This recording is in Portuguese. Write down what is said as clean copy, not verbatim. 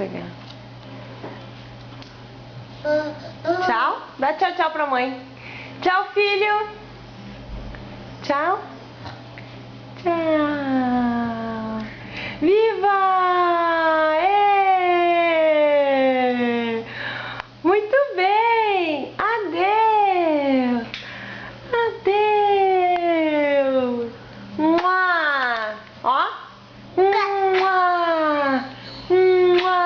pegar. Tchau. Dá tchau, tchau pra mãe. Tchau, filho. Tchau. Tchau. Viva! Ê! Muito bem. Adeus. Adeus. Mua. Ó. Mua. Mua.